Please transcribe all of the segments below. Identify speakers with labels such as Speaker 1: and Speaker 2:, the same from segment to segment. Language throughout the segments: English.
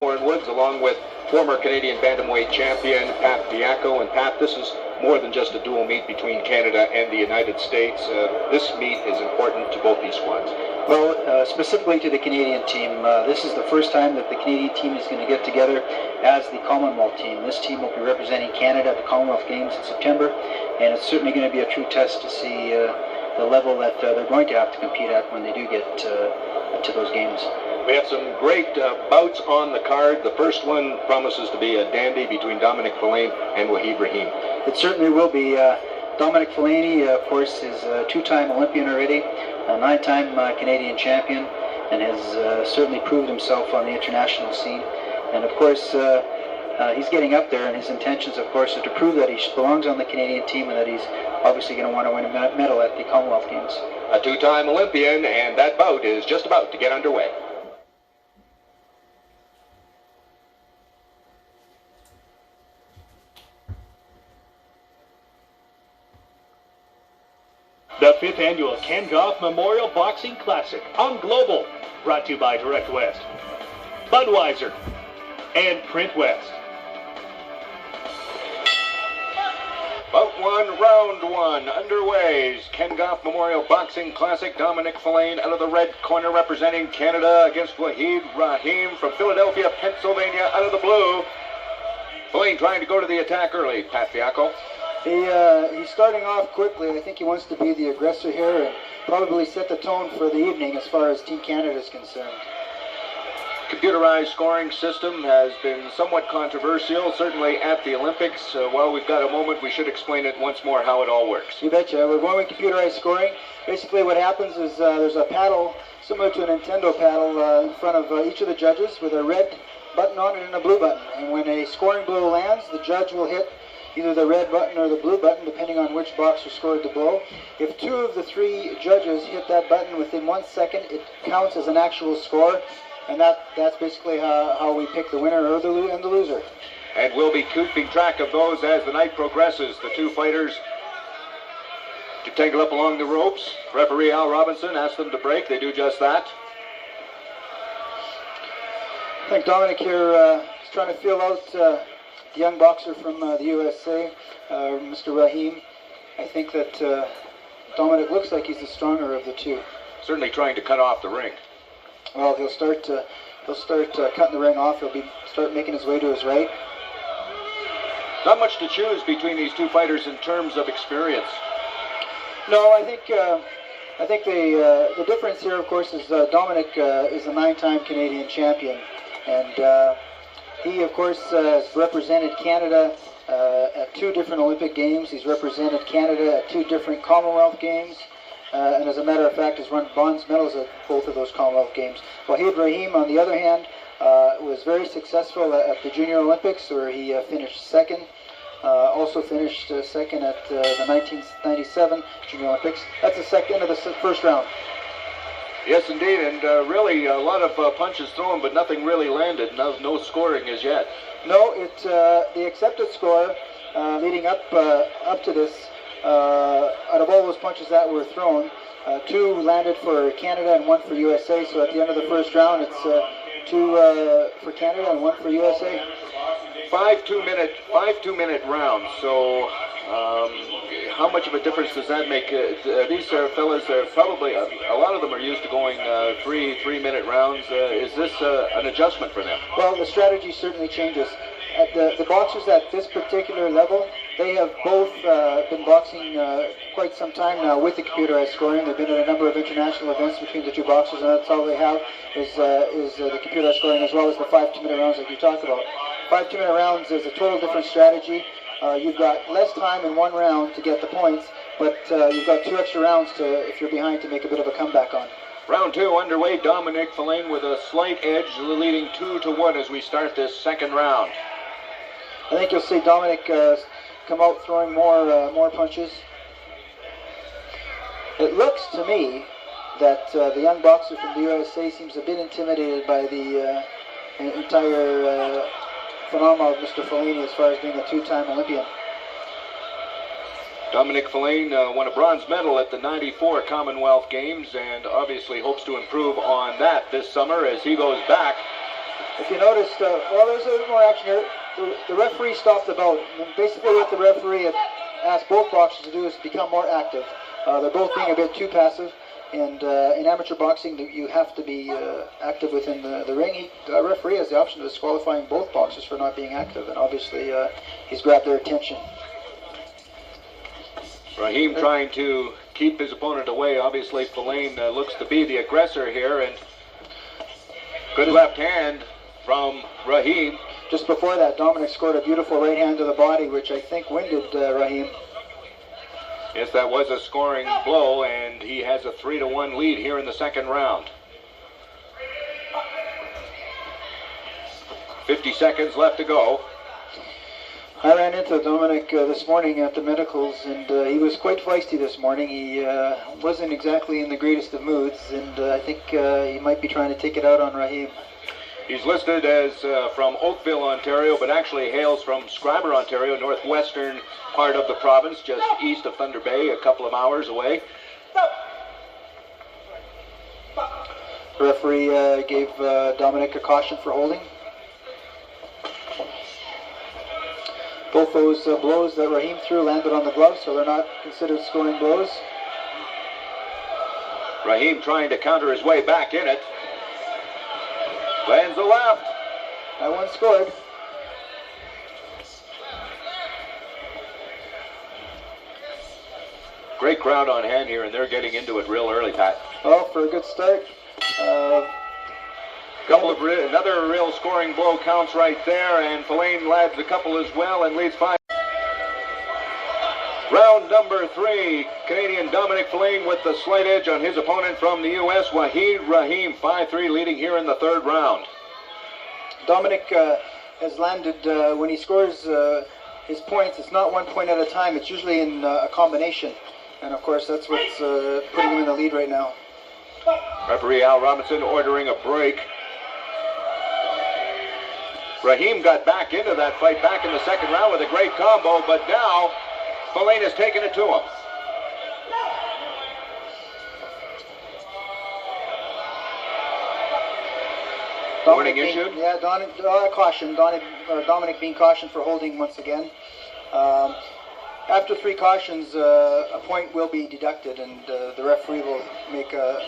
Speaker 1: Woods, along with former Canadian bantamweight champion Pat Fiacco. And Pat, this is more than just a dual meet between Canada and the United States. This meet is important to both these squads.
Speaker 2: Well, specifically to the Canadian team, this is the first time that the Canadian team is going to get together as the Commonwealth team. This team will be representing Canada at the Commonwealth Games in September, and it's certainly going to be a true test to see the level that they're going to have to compete at when they do get to those games.
Speaker 1: We have some great bouts on the card. The first one promises to be a dandy between Domenic Filane and Wahid Rahim.
Speaker 2: It certainly will be. Domenic Filane, of course, is a two-time Olympian already, a nine-time Canadian champion, and has certainly proved himself on the international scene. And of course, he's getting up there, and his intentions, of course, are to prove that he belongs on the Canadian team and that he's obviously going to want to win a medal at the Commonwealth Games.
Speaker 1: A two-time Olympian, and that bout is just about to get underway.
Speaker 3: The 5th annual Ken Goff Memorial Boxing Classic on Global, brought to you by Direct West, Budweiser, and Print West.
Speaker 1: Bout 1, round 1, underway. Ken Goff Memorial Boxing Classic. Domenic Filane out of the red corner representing Canada against Wahid Rahim from Philadelphia, Pennsylvania out of the blue. Filane trying to go to the attack early. Pat Fiacco.
Speaker 2: He's starting off quickly. I think he wants to be the aggressor here and probably set the tone for the evening as far as Team Canada is concerned.
Speaker 1: Computerized scoring system has been somewhat controversial, certainly at the Olympics. While we've got a moment, we should explain it once more how it all works.
Speaker 2: You betcha. We're going with computerized scoring. Basically what happens is there's a paddle similar to a Nintendo paddle in front of each of the judges with a red button on it and a blue button. And when a scoring blow lands, the judge will hit either the red button or the blue button, depending on which boxer scored the blow. If 2 of the 3 judges hit that button within 1 second, it counts as an actual score, and that's basically how we pick the winner or the loser.
Speaker 1: And we'll be keeping track of those as the night progresses. The 2 fighters to tangle up along the ropes. Referee Al Robinson asked them to break. They do just that.
Speaker 2: I think Domenic here is trying to feel out the young boxer from the USA, Mr. Rahim. I think that Domenic looks like he's the stronger of the 2.
Speaker 1: Certainly trying to cut off the ring.
Speaker 2: Well, he'll start cutting the ring off. He'll start making his way to his right.
Speaker 1: Not much to choose between these 2 fighters in terms of experience.
Speaker 2: No, I think the difference here, of course, is Domenic is a 9-time Canadian champion, and he, of course, has represented Canada at 2 different Olympic Games. He's represented Canada at 2 different Commonwealth Games. And as a matter of fact, has won bronze medals at both of those Commonwealth Games. Wahid Rahim, on the other hand, was very successful at the Junior Olympics, where he finished second. Also finished second at the 1997 Junior Olympics. That's the end of the first round.
Speaker 1: Yes, indeed, and really a lot of punches thrown, but nothing really landed. No scoring as yet.
Speaker 2: No, the accepted score leading up to this, out of all those punches that were thrown, 2 landed for Canada and 1 for USA. So at the end of the first round, it's 2 for Canada and 1 for USA.
Speaker 1: 5 two-minute rounds. So how much of a difference does that make? These fellas are probably a lot of them are used to going 3-minute rounds. Is this an adjustment for them?
Speaker 2: Well, the strategy certainly changes. At the boxers at this particular level, they have both been boxing quite some time now with the computerized scoring. They've been at a number of international events between the 2 boxers, and that's all they have is the computerized scoring, as well as the 5 two-minute rounds like you talked about. 5 two-minute rounds is a total different strategy. You've got less time in 1 round to get the points, but you've got 2 extra rounds if you're behind to make a bit of a comeback on.
Speaker 1: Round 2 underway. Domenic Filane with a slight edge, leading 2-1 as we start this second round.
Speaker 2: I think you'll see Domenic come out throwing more punches. It looks to me that the young boxer from the USA seems a bit intimidated by the entire phenomenon of Mr. Filane as far as being a 2-time Olympian.
Speaker 1: Domenic Filane won a bronze medal at the '94 Commonwealth Games and obviously hopes to improve on that this summer as he goes back
Speaker 2: If you noticed, well, there's a little more action here. The referee stopped the bout. And basically what the referee had asked both boxers to do is become more active. They're both being a bit too passive. And in amateur boxing, you have to be active within the ring. The referee has the option of disqualifying both boxers for not being active. And obviously, he's grabbed their attention.
Speaker 1: Raheem trying to keep his opponent away. Obviously, Filane looks to be the aggressor here. And good left hand from Raheem.
Speaker 2: Just before that, Domenic scored a beautiful right hand to the body, which I think winded Raheem.
Speaker 1: Yes, that was a scoring blow, and he has a 3-1 lead here in the second round. 50 seconds left to go.
Speaker 2: I ran into Domenic this morning at the medicals, and he was quite feisty this morning. He wasn't exactly in the greatest of moods, and I think he might be trying to take it out on Raheem.
Speaker 1: He's listed as from Oakville, Ontario, but actually hails from Scrabber, Ontario, northwestern part of the province, just east of Thunder Bay, a couple of hours away.
Speaker 2: The referee gave Domenic a caution for holding. Both those blows that Raheem threw landed on the glove, so they're not considered scoring blows.
Speaker 1: Raheem trying to counter his way back in it. Lands a left.
Speaker 2: That one scored.
Speaker 1: Great crowd on hand here, and they're getting into it real early, Pat.
Speaker 2: Well, for a good start.
Speaker 1: Another real scoring blow counts right there, and Filane lads a couple as well and leads 5. Round number 3, Canadian Domenic Filane with the slight edge on his opponent from the U.S., Waheed Raheem, 5-3 leading here in the third round.
Speaker 2: Domenic has landed, when he scores his points, it's not 1 point at a time, it's usually in a combination. And of course, that's what's putting him in the lead right now.
Speaker 1: Referee Al Robinson ordering a break. Raheem got back into that fight back in the second round with a great combo, but now Filane has taken it to him. Warning issued?
Speaker 2: Yeah, caution. Domenic being cautioned for holding once again. After 3 cautions, a point will be deducted, and the referee will make a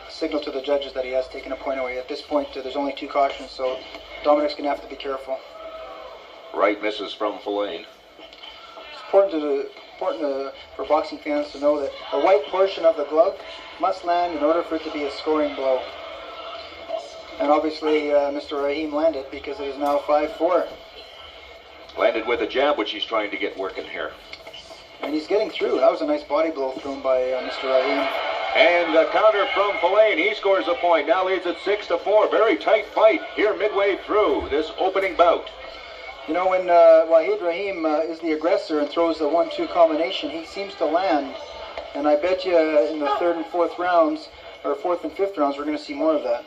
Speaker 2: signal to the judges that he has taken a point away. At this point, there's only 2 cautions, so Domenic's going to have to be careful.
Speaker 1: Right misses from Filane.
Speaker 2: It's important for boxing fans to know that the white portion of the glove must land in order for it to be a scoring blow. And obviously, Mr. Raheem landed because it is now 5-4.
Speaker 1: Landed with a jab, which he's trying to get working here.
Speaker 2: And he's getting through. That was a nice body blow thrown by Mr. Raheem.
Speaker 1: And a counter from Filane. He scores a point. Now leads at 6-4. Very tight fight here midway through this opening bout.
Speaker 2: You know, when Waheed Raheem is the aggressor and throws a 1-2 combination, he seems to land. And I bet you in the 3rd and 4th rounds, or 4th and 5th rounds, we're going to see more of that.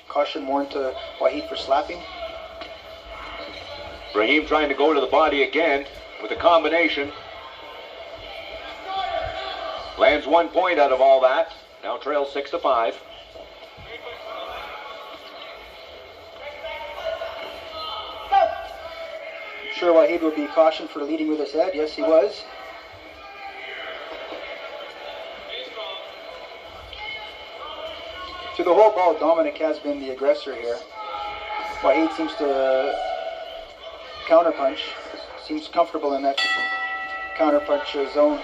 Speaker 2: Caution warned to Waheed for slapping.
Speaker 1: Raheem trying to go to the body again with a combination. Lands 1 point out of all that. Now trails 6-5.
Speaker 2: Sure, Waheed would be cautioned for leading with his head. Yes, he was. Through the whole bout, Domenic has been the aggressor here. Waheed seems to counterpunch. Seems comfortable in that counterpunch zone.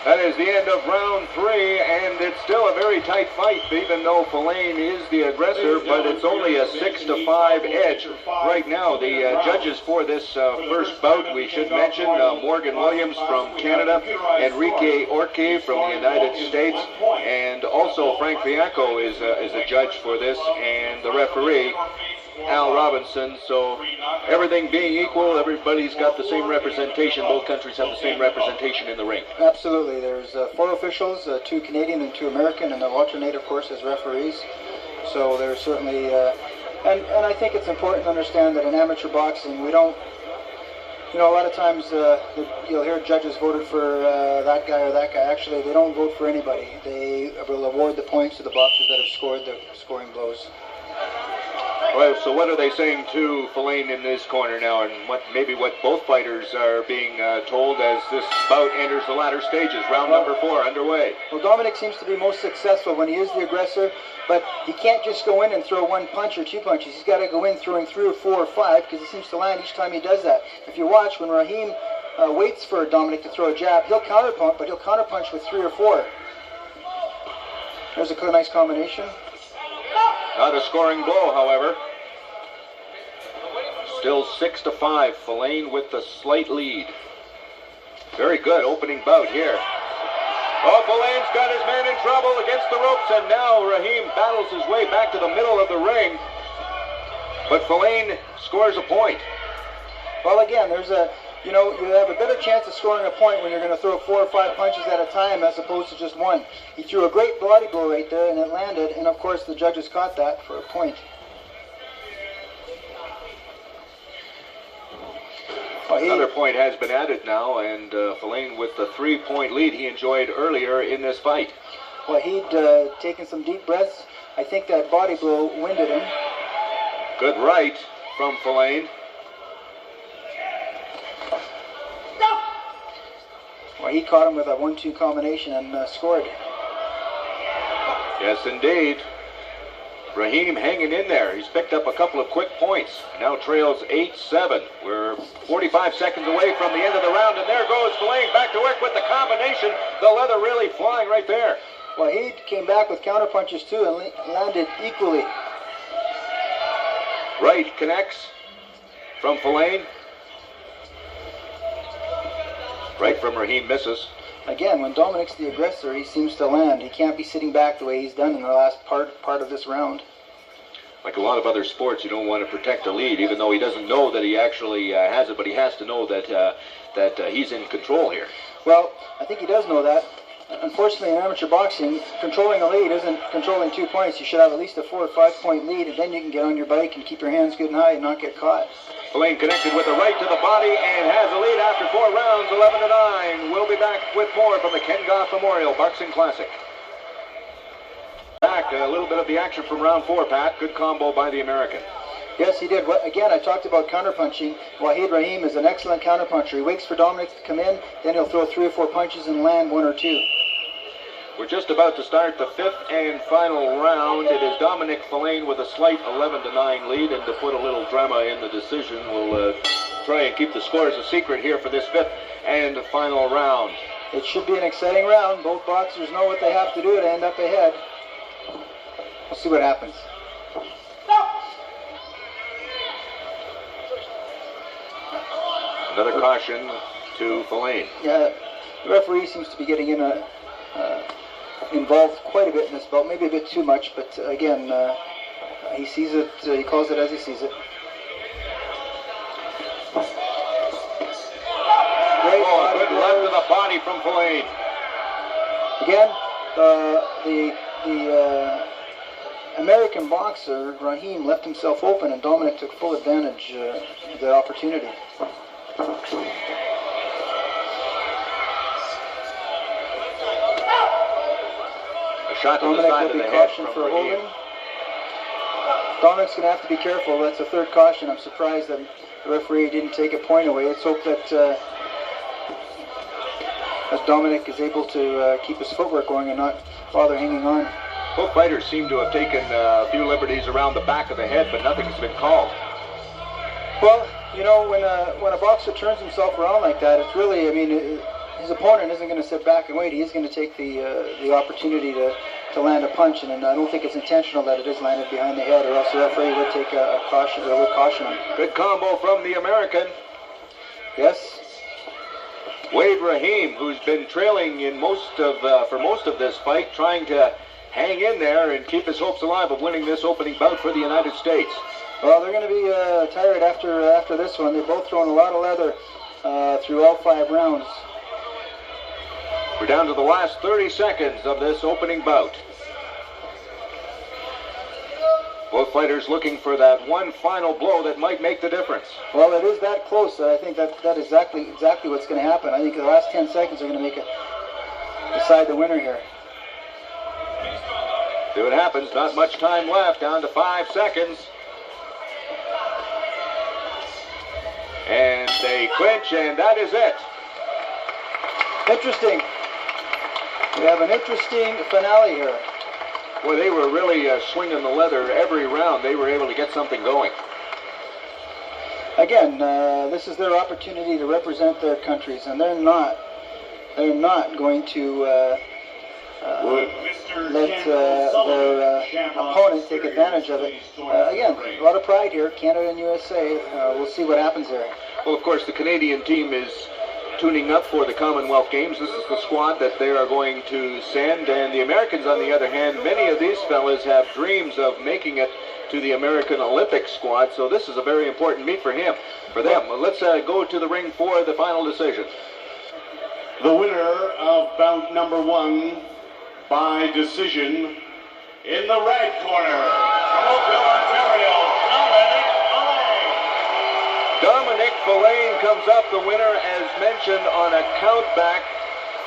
Speaker 1: That is the end of round 3, and it's still a very tight fight, even though Filane is the aggressor, but it's only a 6-5 edge right now. The judges for this first bout, we should mention, Morgan Williams from Canada, Enrique Orque from the United States, and also Frank Bianco is a judge for this, and the referee, Al Robinson. So everything being equal, everybody's got the same representation. Both countries have the same representation in the ring.
Speaker 2: Absolutely. There's 4 officials, 2 Canadian and 2 American, and they'll alternate, of course, as referees. So there's certainly, and I think it's important to understand that in amateur boxing, we don't, you know, a lot of times you'll hear judges voted for that guy or that guy. Actually, they don't vote for anybody. They will award the points to the boxers that have scored the scoring blows.
Speaker 1: Well, so what are they saying to Filane in this corner now, and what both fighters are being told as this bout enters the latter stages, round number 4 underway?
Speaker 2: Well, Domenic seems to be most successful when he is the aggressor, but he can't just go in and throw 1 punch or 2 punches. He's got to go in throwing 3 or 4 or 5, because he seems to land each time he does that. If you watch, when Raheem waits for Domenic to throw a jab, he'll counterpunch, but he'll counterpunch with 3 or 4. There's a nice combination.
Speaker 1: Not a scoring blow, however. Still 6-5. Filane with the slight lead. Very good opening bout here. Oh, Filane's got his man in trouble against the ropes, and now Raheem battles his way back to the middle of the ring. But Filane scores a point.
Speaker 2: Well, again, there's you have a better chance of scoring a point when you're going to throw 4 or 5 punches at a time as opposed to just 1. He threw a great body blow right there, and it landed, and of course the judges caught that for a point.
Speaker 1: Another point has been added now, and Filane with the 3-point lead he enjoyed earlier in this fight.
Speaker 2: Well, he'd taken some deep breaths. I think that body blow winded him.
Speaker 1: Good right from Filane.
Speaker 2: Well, he caught him with a 1-2 combination and scored.
Speaker 1: Yes, indeed. Raheem hanging in there. He's picked up a couple of quick points. Now trails 8-7. We're 45 seconds away from the end of the round, and there goes Filane back to work with the combination. The leather really flying right there.
Speaker 2: Well, he came back with counterpunches too and landed equally.
Speaker 1: Right connects from Filane. Right from Raheem misses.
Speaker 2: Again, when Domenic's the aggressor, he seems to land. He can't be sitting back the way he's done in the last part of this round.
Speaker 1: Like a lot of other sports, you don't want to protect the lead, even though he doesn't know that he actually has it, but he has to know that he's in control here.
Speaker 2: Well, I think he does know that. Unfortunately, in amateur boxing, controlling a lead isn't controlling 2 points. You should have at least a 4 or 5 point lead, and then you can get on your bike and keep your hands good and high and not get caught.
Speaker 1: Filane connected with the right to the body and has a lead after 4 rounds, 11-9. We'll be back with more from the Ken Goff Memorial Boxing Classic. Back a little bit of the action from round 4, Pat. Good combo by the American.
Speaker 2: Yes, he did. Again, I talked about counterpunching. Wahid Raheem is an excellent counterpuncher. He waits for Domenic to come in, then he'll throw 3 or 4 punches and land 1 or 2.
Speaker 1: We're just about to start the 5th and final round. It is Domenic Filane with a slight 11-9 lead, and to put a little drama in the decision, we'll try and keep the scores a secret here for this 5th and final round.
Speaker 2: It should be an exciting round. Both boxers know what they have to do to end up ahead. We'll see what happens.
Speaker 1: Another caution to Filane.
Speaker 2: Yeah, the referee seems to be getting involved quite a bit in this bout, maybe a bit too much, but again, he sees it, he calls it as he sees it. Great
Speaker 1: good left to the body from Filane.
Speaker 2: Again, the American boxer, Raheem, left himself open, and Domenic took full advantage of that opportunity.
Speaker 1: Shot to the
Speaker 2: Domenic
Speaker 1: side
Speaker 2: will
Speaker 1: of
Speaker 2: be
Speaker 1: the head
Speaker 2: cautioned
Speaker 1: from
Speaker 2: for
Speaker 1: Raheem.
Speaker 2: holding. Domenic's going to have to be careful. That's a 3rd caution. I'm surprised that the referee didn't take a point away. Let's hope that as Domenic is able to keep his footwork going and not bother hanging on.
Speaker 1: Both fighters seem to have taken a few liberties around the back of the head, but nothing has been called.
Speaker 2: Well, you know, when a boxer turns himself around like that, it's really, I mean, his opponent isn't going to sit back and wait. He is going to take the opportunity to land a punch, and I don't think it's intentional that it is landed behind the head, or else the referee would take a caution, or would caution him.
Speaker 1: Good combo from the American.
Speaker 2: Yes.
Speaker 1: Wade Raheem, who's been trailing in for most of this fight, trying to hang in there and keep his hopes alive of winning this opening bout for the United States.
Speaker 2: Well, they're going to be tired after this one. They've both thrown a lot of leather through all 5 rounds.
Speaker 1: We're down to the last 30 seconds of this opening bout. Both fighters looking for that one final blow that might make the difference.
Speaker 2: Well, it is that close. I think that is exactly what's going to happen. I think the last 10 seconds are going to decide the winner here.
Speaker 1: See what happens. Not much time left. Down to 5 seconds. They clinch, and that is it.
Speaker 2: Interesting. We have an interesting finale here.
Speaker 1: Boy, they were really swinging the leather every round. They were able to get something going.
Speaker 2: Again, this is their opportunity to represent their countries, and they're not going to let their opponent take advantage of it. Again, a lot of pride here, Canada and USA. We'll see what happens there.
Speaker 1: Well, of course, the Canadian team is tuning up for the Commonwealth Games. This is the squad that they are going to send, and the Americans, on the other hand, many of these fellas have dreams of making it to the American Olympic squad, so this is a very important meet for them. Well, let's go to the ring for the final decision.
Speaker 4: The winner of bout number 1 by decision in the red corner, from Oakville, Ontario,
Speaker 1: Domenic Filane comes up the winner, as mentioned, on a countback.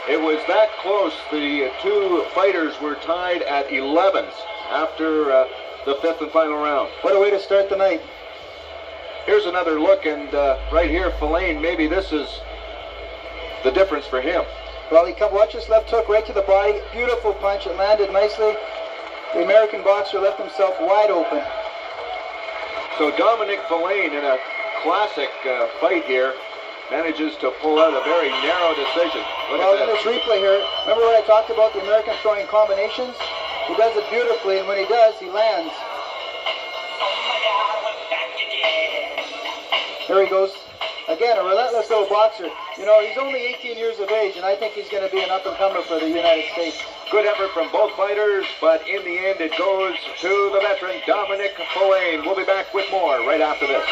Speaker 1: It was that close. The two fighters were tied at 11s after the 5th and final round.
Speaker 2: What a way to start the night.
Speaker 1: Here's another look, and right here, Filane, maybe this is the difference for him.
Speaker 2: Well, watch this left hook right to the body. Beautiful punch. It landed nicely. The American boxer left himself wide open.
Speaker 1: So Domenic Filane, in a classic fight here, manages to pull out a very narrow decision. Look
Speaker 2: at
Speaker 1: this.
Speaker 2: This replay here. Remember when I talked about the American throwing combinations? He does it beautifully, and when he does, he lands. There he goes. Again, a relentless little boxer. You know, he's only 18 years of age, and I think he's going to be an up-and-comer for the United States.
Speaker 1: Good effort from both fighters, but in the end, it goes to the veteran, Domenic Filane. We'll be back with more right after this.